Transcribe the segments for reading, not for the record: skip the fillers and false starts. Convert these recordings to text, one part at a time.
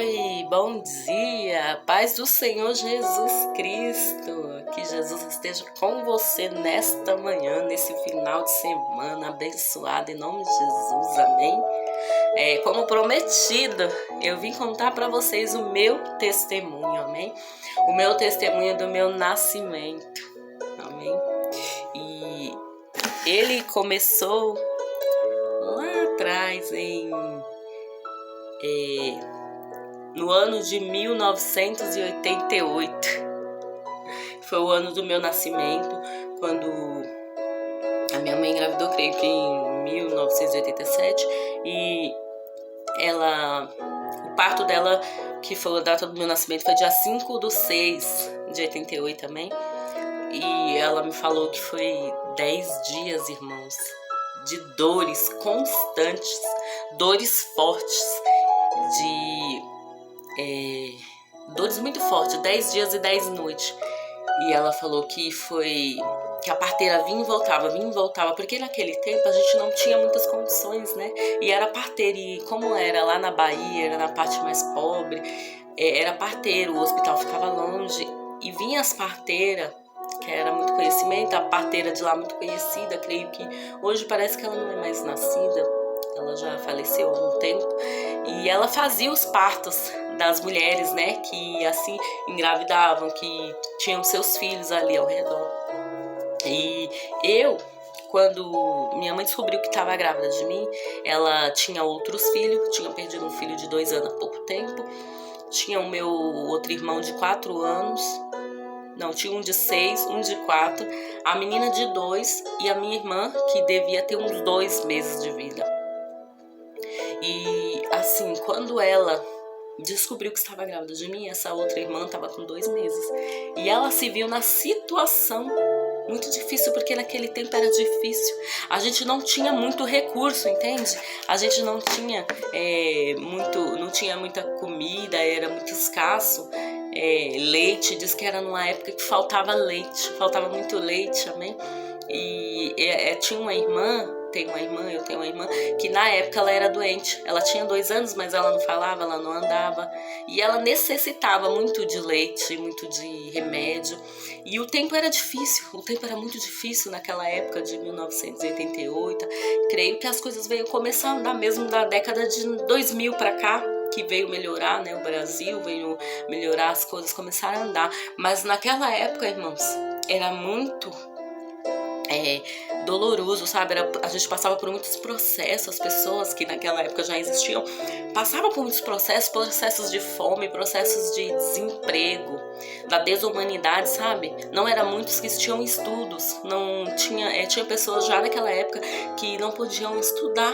Oi, bom dia, paz do Senhor Jesus Cristo, que Jesus esteja com você nesta manhã, nesse final de semana abençoado, em nome de Jesus, amém? Como prometido, eu vim contar para vocês o meu testemunho, amém? O meu testemunho do meu nascimento, amém? E ele começou lá atrás, no ano de 1988. Foi o ano do meu nascimento, quando a minha mãe engravidou, creio que em 1987, e o parto dela, que foi a data do meu nascimento, foi dia 5/6/88 também. E ela me falou que foi 10 dias, irmãos, de dores constantes, dores fortes, dores muito fortes, 10 dias e 10 noites. E ela falou que a parteira vinha e voltava, porque naquele tempo a gente não tinha muitas condições, né? E era parteira, e como era lá na Bahia, era na parte mais pobre, era parteiro, o hospital ficava longe, e vinha as parteiras, que era muito conhecimento, a parteira de lá muito conhecida, creio que hoje parece que ela não é mais nascida, ela já faleceu há algum tempo, e ela fazia os partos das mulheres, né, que assim engravidavam, que tinham seus filhos ali ao redor. E quando minha mãe descobriu que estava grávida de mim, ela tinha outros filhos, tinha perdido um filho de 2 anos há pouco tempo, tinha o meu outro irmão de 4 anos, não, tinha um de 6, um de 4, a menina de 2 e a minha irmã, que devia ter uns 2 meses de vida. E assim, quando ela descobriu que estava grávida de mim, essa outra irmã estava com 2 meses. E ela se viu na situação muito difícil, porque naquele tempo era difícil. A gente não tinha muito recurso, entende? A gente não tinha não tinha muita comida, era muito escasso. Leite, diz que era numa época que faltava leite, faltava muito leite, amém? E tinha uma irmã, eu tenho uma irmã, que na época ela era doente. Ela tinha 2 anos, mas ela não falava, ela não andava. E ela necessitava muito de leite, muito de remédio. E o tempo era difícil, o tempo era muito difícil naquela época de 1988. Creio que as coisas veio começar a andar mesmo da década de 2000 para cá, que veio melhorar, né? O Brasil veio melhorar, as coisas começaram a andar. Mas naquela época, irmãos, era muito doloroso, sabe? A gente passava por muitos processos, as pessoas que naquela época já existiam passavam por muitos processos de fome, processos de desemprego, da desumanidade, sabe? Não eram muitos que tinham estudos, não tinha, tinha pessoas já naquela época que não podiam estudar,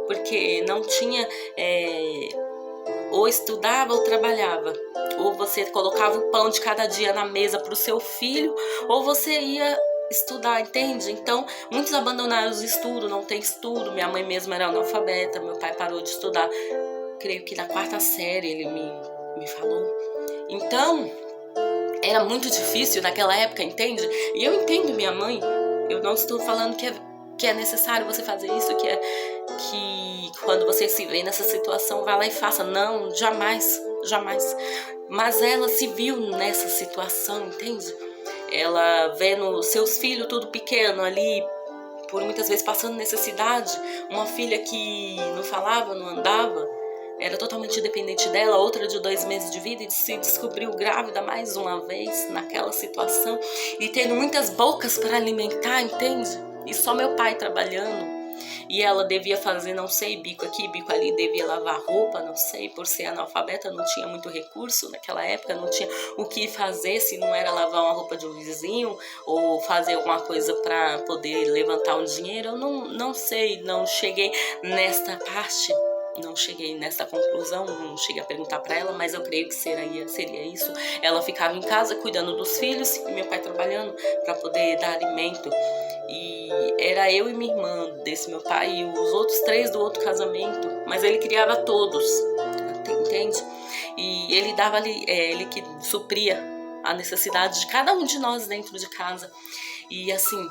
porque não tinha, ou estudava ou trabalhava, ou você colocava o pão de cada dia na mesa para o seu filho, ou você ia estudar, entende? Então, muitos abandonaram os estudos, não tem estudo. Minha mãe mesmo era analfabeta, meu pai parou de estudar, creio que na 4ª série ele me falou. Então, era muito difícil naquela época, entende? E eu entendo minha mãe, eu não estou falando que é necessário você fazer isso, que quando você se vê nessa situação, vá lá e faça. Não, jamais, jamais. Mas ela se viu nessa situação, entende? Ela vendo seus filhos tudo pequeno ali, por muitas vezes passando necessidade, uma filha que não falava, não andava, era totalmente dependente dela, outra de 2 meses de vida, e se descobriu grávida mais uma vez naquela situação, e tendo muitas bocas para alimentar, entende? E só meu pai trabalhando. E ela devia fazer, não sei, bico aqui, bico ali, devia lavar roupa, não sei, por ser analfabeta, não tinha muito recurso naquela época, não tinha o que fazer, se não era lavar uma roupa de um vizinho, ou fazer alguma coisa para poder levantar um dinheiro. Eu não sei, não cheguei nesta parte, não cheguei nessa conclusão, não cheguei a perguntar para ela, mas eu creio que seria isso. Ela ficava em casa cuidando dos filhos e meu pai trabalhando para poder dar alimento. E era eu e minha irmã desse meu pai e os outros 3 do outro casamento, mas ele criava todos, entende? E ele dava ali, ele que supria a necessidade de cada um de nós dentro de casa. E assim,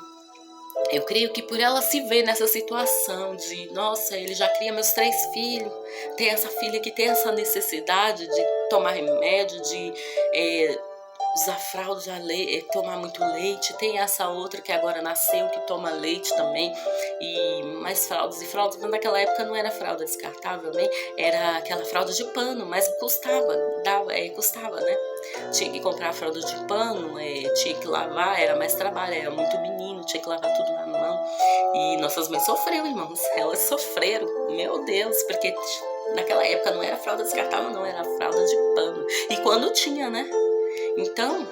Eu creio que por ela se ver nessa situação de, nossa, ele já cria meus 3 filhos, tem essa filha que tem essa necessidade de tomar remédio, de usar fralda, tomar muito leite, tem essa outra que agora nasceu que toma leite também, e mais fraldas e fraldas, mas naquela época não era fralda descartável, né? Era aquela fralda de pano, mas custava, custava, né? Tinha que comprar fralda de pano, tinha que lavar, era mais trabalho, era muito menino, tinha que lavar tudo na mão. E nossas mães sofreram, irmãos, elas sofreram, meu Deus, porque naquela época não era fralda descartável, não, era fralda de pano. E quando tinha, né? Então,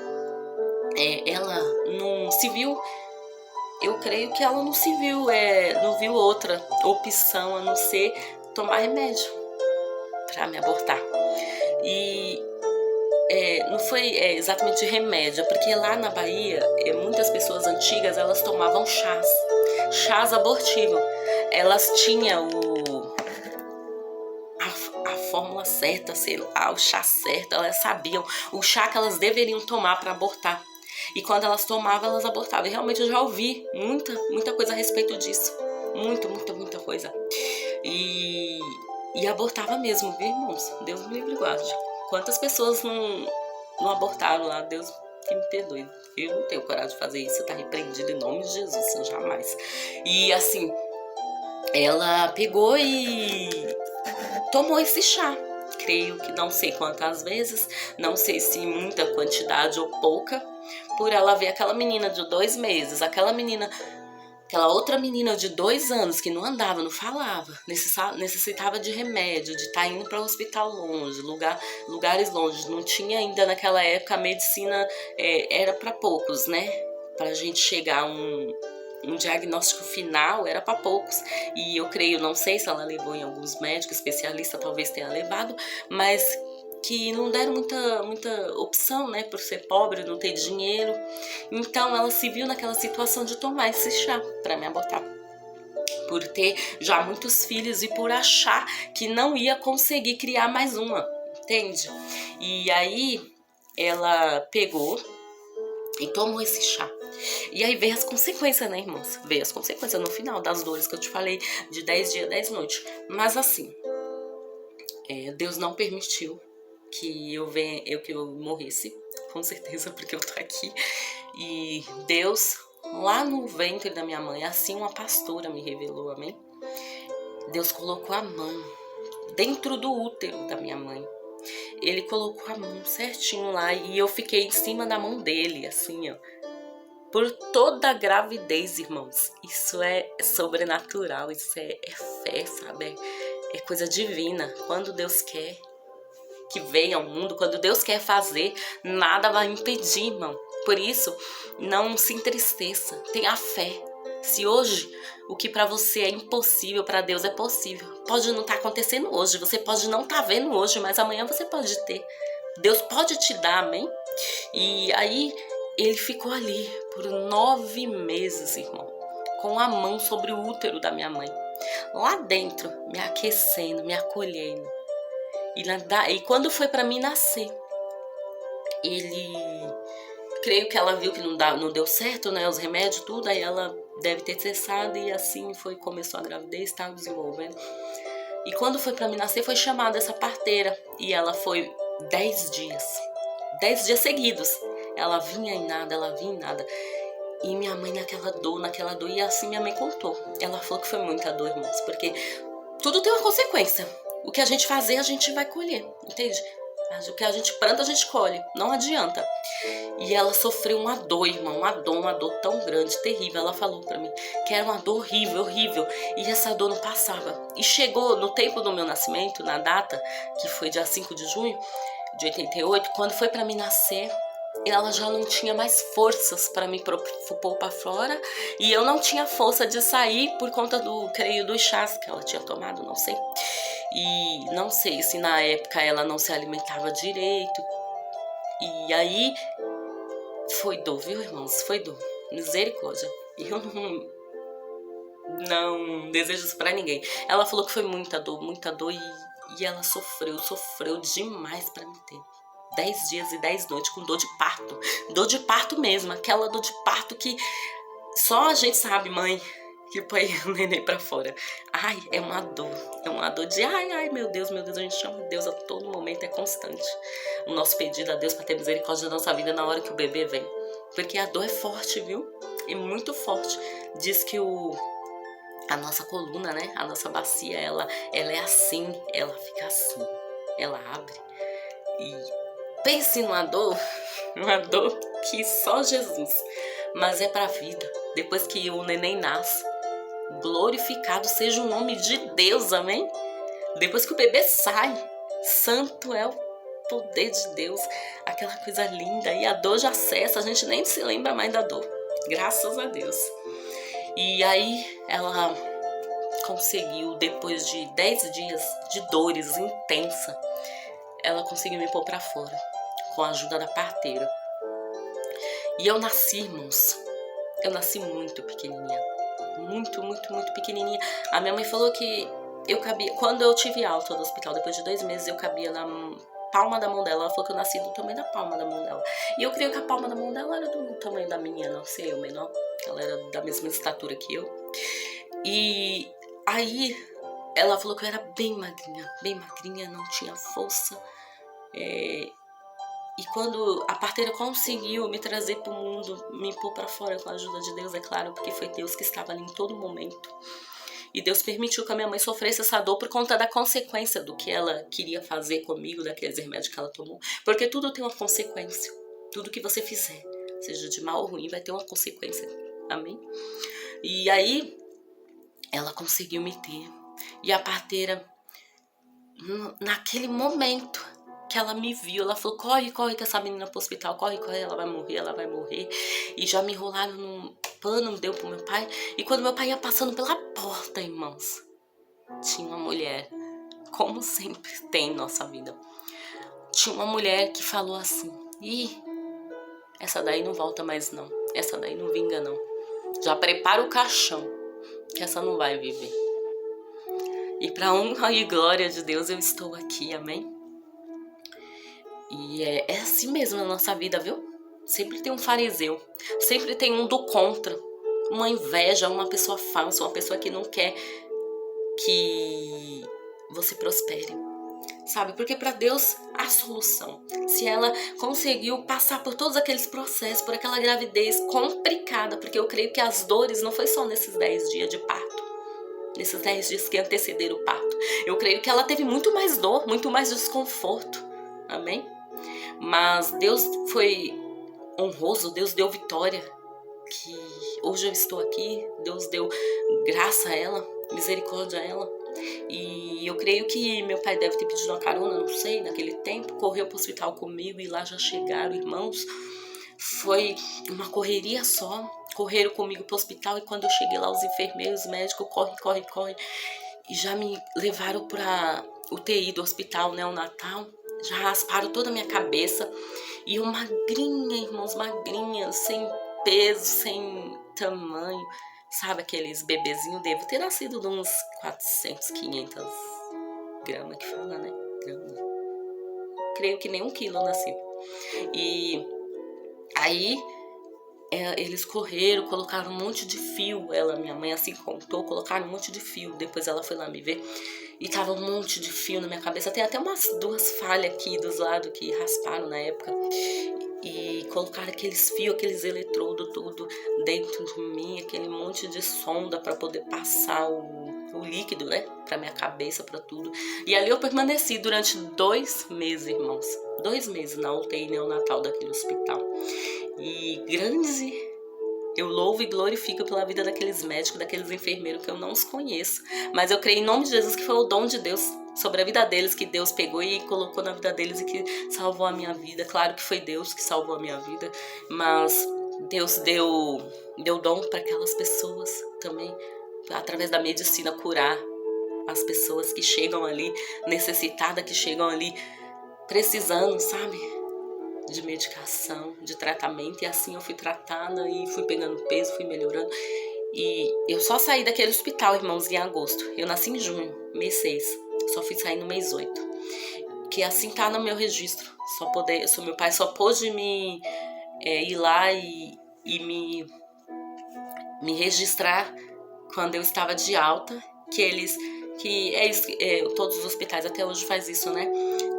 ela não se viu, eu creio que ela não se viu, não viu outra opção a não ser tomar remédio para me abortar. E não foi exatamente remédio, porque lá na Bahia, muitas pessoas antigas, elas tomavam chás abortivos. Elas tinham a fórmula certa, sei lá, o chá certo, elas sabiam o chá que elas deveriam tomar para abortar. E quando elas tomavam, elas abortavam. E realmente eu já ouvi muita coisa a respeito disso. Muita coisa. E abortava mesmo, viu, irmãos? Deus me livre e guarde. Quantas pessoas não abortaram lá? Deus que me perdoe. Eu não tenho coragem de fazer isso, tá repreendido em nome de Jesus, jamais. E assim, ela pegou e tomou esse chá. Creio que não sei quantas vezes, não sei se muita quantidade ou pouca, por ela ver aquela menina de 2 meses, aquela outra menina de 2 anos que não andava, não falava, necessitava de remédio, de estar indo para o hospital longe, lugares longe. Não tinha ainda naquela época a medicina, era para poucos, né? Para a gente chegar a um diagnóstico final, era para poucos. E eu creio, não sei se ela levou em alguns médicos, especialistas talvez tenha levado, mas que não deram muita opção, né, por ser pobre, não ter dinheiro. Então ela se viu naquela situação de tomar esse chá para me abortar, por ter já muitos filhos e por achar que não ia conseguir criar mais uma, entende? E aí ela pegou e tomou esse chá. E aí veio as consequências, né, irmãos? Veio as consequências no final das dores que eu te falei, de 10 dias, 10 noites. Mas assim, Deus não permitiu que eu morresse, com certeza, porque eu tô aqui. E Deus, lá no ventre da minha mãe, assim uma pastora me revelou, amém? Deus colocou a mão dentro do útero da minha mãe. Ele colocou a mão certinho lá e eu fiquei em cima da mão dele, assim, ó. Por toda a gravidez, irmãos. Isso é sobrenatural, isso é fé, sabe? É coisa divina. Quando Deus quer que venha ao mundo, quando Deus quer fazer, nada vai impedir, irmão. Por isso, não se entristeça, tenha fé. Se hoje o que para você é impossível, para Deus é possível. Pode não estar acontecendo hoje, você pode não estar vendo hoje, mas amanhã você pode ter. Deus pode te dar, amém? E aí ele ficou ali por 9 meses, irmão, com a mão sobre o útero da minha mãe, lá dentro, me aquecendo, me acolhendo. E quando foi para mim nascer, creio que ela viu que não deu certo, né, os remédios, tudo, aí ela deve ter cessado e assim começou a gravidez, estava desenvolvendo. E quando foi para mim nascer, foi chamada essa parteira e ela foi 10 dias seguidos. Ela vinha em nada. E minha mãe naquela dor, e assim minha mãe contou. Ela falou que foi muita dor, irmãos, porque tudo tem uma consequência. O que a gente fazer, a gente vai colher, entende? O que a gente planta, a gente colhe, não adianta. E ela sofreu uma dor, irmão, uma dor tão grande, terrível. Ela falou pra mim que era uma dor horrível, e essa dor não passava. E chegou no tempo do meu nascimento, na data, que foi dia 5 de junho de 88, quando foi pra mim nascer, ela já não tinha mais forças para me pôr para fora, e eu não tinha força de sair por conta dos chás que ela tinha tomado, não sei. E não sei se na época ela não se alimentava direito. E aí foi dor, viu, irmãos? Foi dor. Misericórdia. E eu não desejo isso pra ninguém. Ela falou que foi muita dor e ela sofreu demais pra me ter. 10 dias e 10 noites com dor de parto. Dor de parto mesmo, aquela dor de parto que Só a gente sabe, mãe, que põe o neném pra fora. Ai, é uma dor de ai, meu Deus, a gente chama Deus a todo momento, é constante. O nosso pedido a Deus pra ter misericórdia da nossa vida na hora que o bebê vem. Porque a dor é forte, viu? É muito forte. Diz que a nossa coluna, né? A nossa bacia, ela é assim, ela fica assim. Ela abre. E pense numa dor, uma dor que só Jesus. Mas é pra vida. Depois que o neném nasce, glorificado seja o nome de Deus, amém? Depois que o bebê sai, santo é o poder de Deus, aquela coisa linda, e a dor já cessa, a gente nem se lembra mais da dor, graças a Deus. E aí ela conseguiu, depois de 10 dias de dores intensas, ela conseguiu me pôr pra fora, com a ajuda da parteira. E eu nasci, irmãos, eu nasci muito pequenininha, muito pequenininha. A minha mãe falou que eu cabia, quando eu tive alta do hospital, depois de 2 meses, eu cabia na palma da mão dela. Ela falou que eu nasci do tamanho da palma da mão dela. E eu creio que a palma da mão dela era do tamanho da minha, não sei, eu menor. Ela era da mesma estatura que eu. E aí ela falou que eu era bem magrinha, não tinha força. E quando a parteira conseguiu me trazer para o mundo, me pôr para fora com a ajuda de Deus, é claro, porque foi Deus que estava ali em todo momento. E Deus permitiu que a minha mãe sofresse essa dor por conta da consequência do que ela queria fazer comigo, daqueles remédios que ela tomou. Porque tudo tem uma consequência. Tudo que você fizer, seja de mal ou ruim, vai ter uma consequência. Amém? E aí, ela conseguiu me ter. E a parteira, naquele momento que ela me viu, ela falou, corre que essa menina pro hospital, corre, ela vai morrer. E já me enrolaram num pano, deu pro meu pai. E quando meu pai ia passando pela porta, irmãos, tinha uma mulher, como sempre tem em nossa vida, tinha uma mulher que falou assim, essa daí não volta mais não, essa daí não vinga não, já prepara o caixão, que essa não vai viver. E pra honra e glória de Deus eu estou aqui, amém? E é assim mesmo na nossa vida, viu? Sempre tem um fariseu, sempre tem um do contra, uma inveja, uma pessoa falsa, uma pessoa que não quer que você prospere, sabe? Porque para Deus há solução. Se ela conseguiu passar por todos aqueles processos, por aquela gravidez complicada, porque eu creio que as dores não foi só nesses 10 dias de parto, nesses 10 dias que antecederam o parto. Eu creio que ela teve muito mais dor, muito mais desconforto, amém? Mas Deus foi honroso, Deus deu vitória, que hoje eu estou aqui, Deus deu graça a ela, misericórdia a ela. E eu creio que meu pai deve ter pedido uma carona, não sei, naquele tempo, correu para o hospital comigo e lá já chegaram irmãos. Foi uma correria só, correram comigo para o hospital e quando eu cheguei lá, os enfermeiros, os médicos, corre, e já me levaram para UTI do hospital neonatal, já rasparam toda a minha cabeça. E eu magrinha, irmãos, magrinha, sem peso, sem tamanho, sabe aqueles bebezinhos? Devo ter nascido de uns 400, 500 gramas que fala, né? Grama. Creio que nem 1 quilo eu nasci. E aí eles correram, colocaram um monte de fio. Minha mãe assim contou, colocaram um monte de fio. Depois ela foi lá me ver e tava um monte de fio na minha cabeça. Tem até umas 2 falhas aqui dos lados que rasparam na época. E colocaram aqueles fios, aqueles eletrodos tudo dentro de mim, aquele monte de sonda para poder passar o líquido, né, pra minha cabeça, pra tudo. E ali eu permaneci durante 2 meses, irmãos. 2 meses na UTI neonatal daquele hospital. E grande, eu louvo e glorifico pela vida daqueles médicos, daqueles enfermeiros que eu não os conheço. Mas eu creio em nome de Jesus que foi o dom de Deus sobre a vida deles, que Deus pegou e colocou na vida deles e que salvou a minha vida. Claro que foi Deus que salvou a minha vida, mas Deus deu dom para aquelas pessoas também, através da medicina, curar as pessoas que chegam ali necessitadas, que chegam ali precisando, sabe? De medicação, de tratamento. E assim eu fui tratada e fui pegando peso, fui melhorando. E eu só saí daquele hospital, irmãos, em agosto. Eu nasci em junho, mês 6. Só fui sair no mês 8. Que assim tá no meu registro. Meu pai só pôde me ir lá e me me registrar quando eu estava de alta, todos os hospitais até hoje faz isso, né?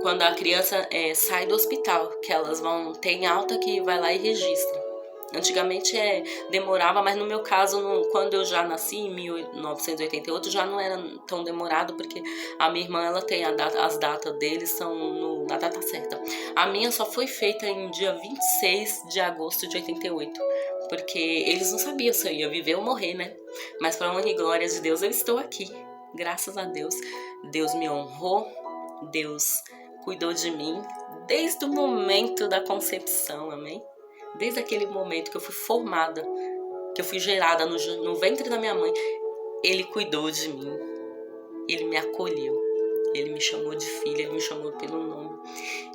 Quando a criança sai do hospital, que elas vão ter em alta, que vai lá e registra. Antigamente demorava, mas no meu caso, quando eu já nasci, em 1988, já não era tão demorado, porque a minha irmã, ela tem as datas deles, são na data certa. A minha só foi feita em dia 26 de agosto de 88, porque eles não sabiam se eu ia viver ou morrer, né? Mas para honra e glória de Deus, eu estou aqui. Graças a Deus, Deus me honrou, Deus cuidou de mim desde o momento da concepção, amém? Desde aquele momento que eu fui formada, que eu fui gerada no ventre da minha mãe, Ele cuidou de mim, Ele me acolheu, Ele me chamou de filha, Ele me chamou pelo nome.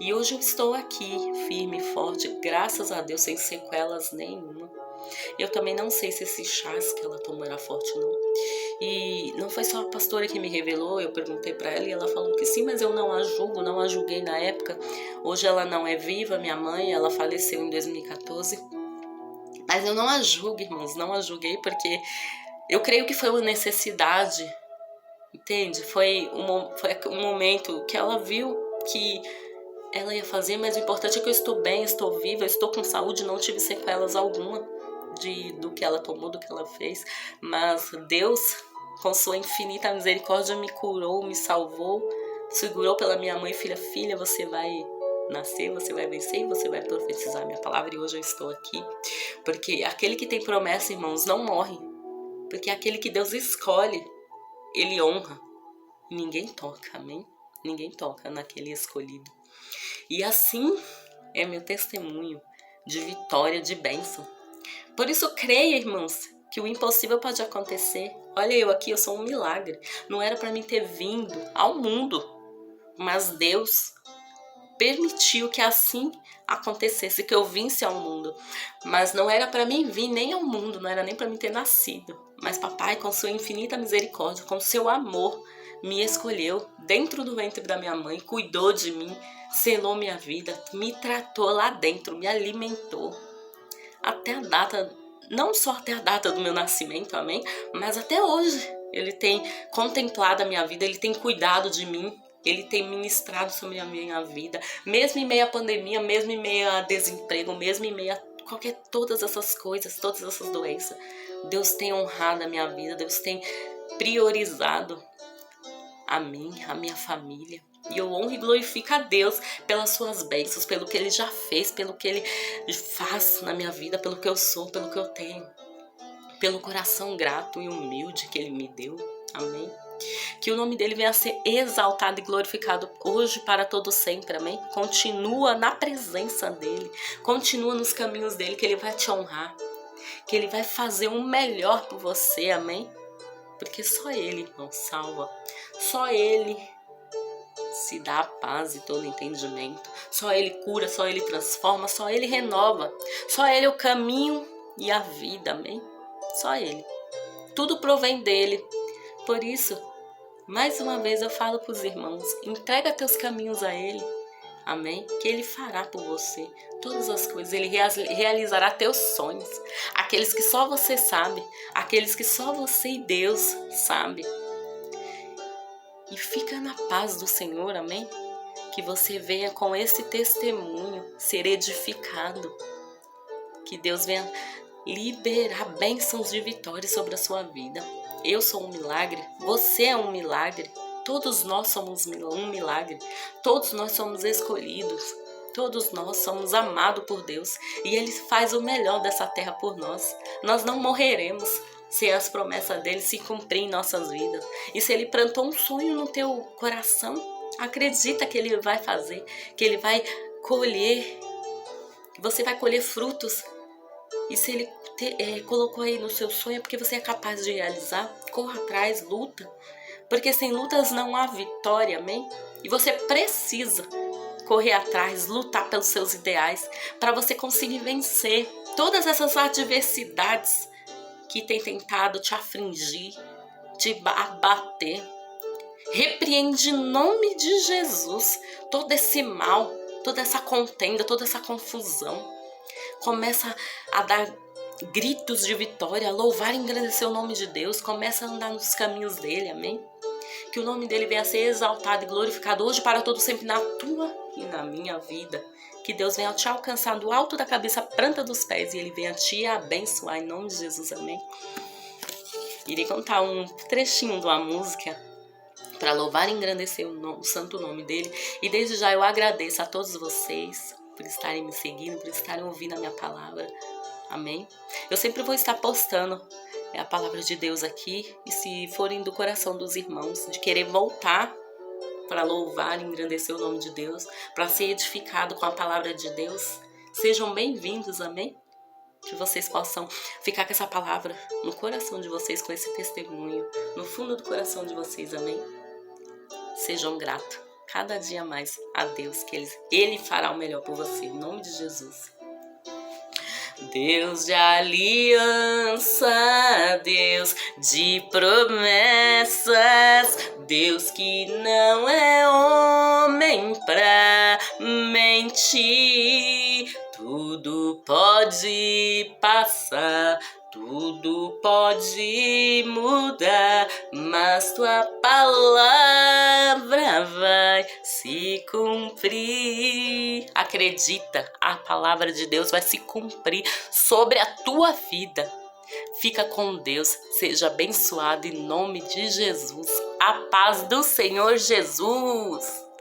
E hoje eu estou aqui, firme e forte, graças a Deus, sem sequelas nenhuma. Eu também não sei se esse chás que ela tomou era forte ou não. E não foi só a pastora que me revelou, eu perguntei pra ela e ela falou que sim, mas eu não a julgo, não a julguei na época. Hoje ela não é viva, minha mãe, ela faleceu em 2014. Mas eu não a julgo, irmãos, não a julguei, porque eu creio que foi uma necessidade, entende? Foi um momento que ela viu que ela ia fazer, mas o importante é que eu estou bem, estou viva, estou com saúde, não tive sequelas alguma do que ela tomou, do que ela fez. Mas Deus, com sua infinita misericórdia, me curou, me salvou, segurou pela minha mãe, filha, você vai nascer, você vai vencer e você vai profetizar a minha palavra. E hoje eu estou aqui, porque aquele que tem promessa, irmãos, não morre, porque aquele que Deus escolhe, Ele honra, e ninguém toca, amém? Ninguém toca naquele escolhido. E assim é meu testemunho de vitória, de bênção. Por isso creia, irmãos, que o impossível pode acontecer. Olha, eu aqui, eu sou um milagre. Não era para mim ter vindo ao mundo, mas Deus permitiu que assim acontecesse, que eu visse ao mundo. Mas não era para mim vir nem ao mundo, não era nem para mim ter nascido. Mas papai, com sua infinita misericórdia, com seu amor, me escolheu dentro do ventre da minha mãe, cuidou de mim, selou minha vida, me tratou lá dentro, me alimentou. Até a data, não só até a data do meu nascimento, amém? Mas até hoje, Ele tem contemplado a minha vida, Ele tem cuidado de mim, Ele tem ministrado sobre a minha vida, mesmo em meio à pandemia, mesmo em meio a desemprego, mesmo em meio a todas essas coisas, todas essas doenças. Deus tem honrado a minha vida, Deus tem priorizado a mim, a minha família. E eu honro e glorifico a Deus pelas suas bênçãos, pelo que Ele já fez, pelo que Ele faz na minha vida, pelo que eu sou, pelo que eu tenho, pelo coração grato e humilde que Ele me deu. Amém? Que o nome dEle venha a ser exaltado e glorificado hoje para todo sempre. Amém? Continua na presença dEle, continua nos caminhos dEle, que Ele vai te honrar, que Ele vai fazer o melhor por você. Amém? Porque só Ele, irmão, salva. Só Ele se dá a paz e todo entendimento. Só Ele cura, só Ele transforma, só Ele renova. Só Ele é o caminho e a vida, amém? Só Ele. Tudo provém dEle. Por isso, mais uma vez eu falo para os irmãos, entrega teus caminhos a Ele, amém? Que Ele fará por você todas as coisas, Ele realizará teus sonhos, aqueles que só você sabe, aqueles que só você e Deus sabe. E fica na paz do Senhor, amém? Que você venha com esse testemunho ser edificado. Que Deus venha liberar bênçãos de vitória sobre a sua vida. Eu sou um milagre, você é um milagre. Todos nós somos um milagre. Todos nós somos escolhidos. Todos nós somos amados por Deus. E Ele faz o melhor dessa terra por nós. Nós não morreremos se as promessas dele se cumprirem em nossas vidas. E se Ele plantou um sonho no teu coração, acredita que Ele vai fazer, que Ele vai colher, que você vai colher frutos. E se Ele colocou aí no seu sonho, é porque você é capaz de realizar. Corra atrás, luta. Porque sem lutas não há vitória, amém? E você precisa correr atrás, lutar pelos seus ideais, para você conseguir vencer todas essas adversidades que tem tentado te afligir, te abater. Repreende em nome de Jesus todo esse mal, toda essa contenda, toda essa confusão. Começa a dar gritos de vitória, a louvar e engrandecer o nome de Deus. Começa a andar nos caminhos dele, amém? Que o nome dele venha a ser exaltado e glorificado hoje para todo sempre na tua e na minha vida. Que Deus venha te alcançar do alto da cabeça à planta dos pés e ele venha te abençoar em nome de Jesus, amém? Irei cantar um trechinho de uma música para louvar e engrandecer o santo nome dele. E desde já eu agradeço a todos vocês por estarem me seguindo, por estarem ouvindo a minha palavra. Amém? Eu sempre vou estar postando a palavra de Deus aqui. E se forem do coração dos irmãos, de querer voltar para louvar e engrandecer o nome de Deus, para ser edificado com a palavra de Deus, sejam bem-vindos, amém? Que vocês possam ficar com essa palavra no coração de vocês, com esse testemunho, no fundo do coração de vocês, amém? Sejam gratos cada dia mais a Deus, que Ele fará o melhor por você, em nome de Jesus. Deus de aliança, Deus de promessas, Deus que não é homem pra mentir. Tudo pode passar, tudo pode mudar, mas tua palavra vai se cumprir. Acredita, a palavra de Deus vai se cumprir sobre a tua vida. Fica com Deus, seja abençoado em nome de Jesus. A paz do Senhor Jesus.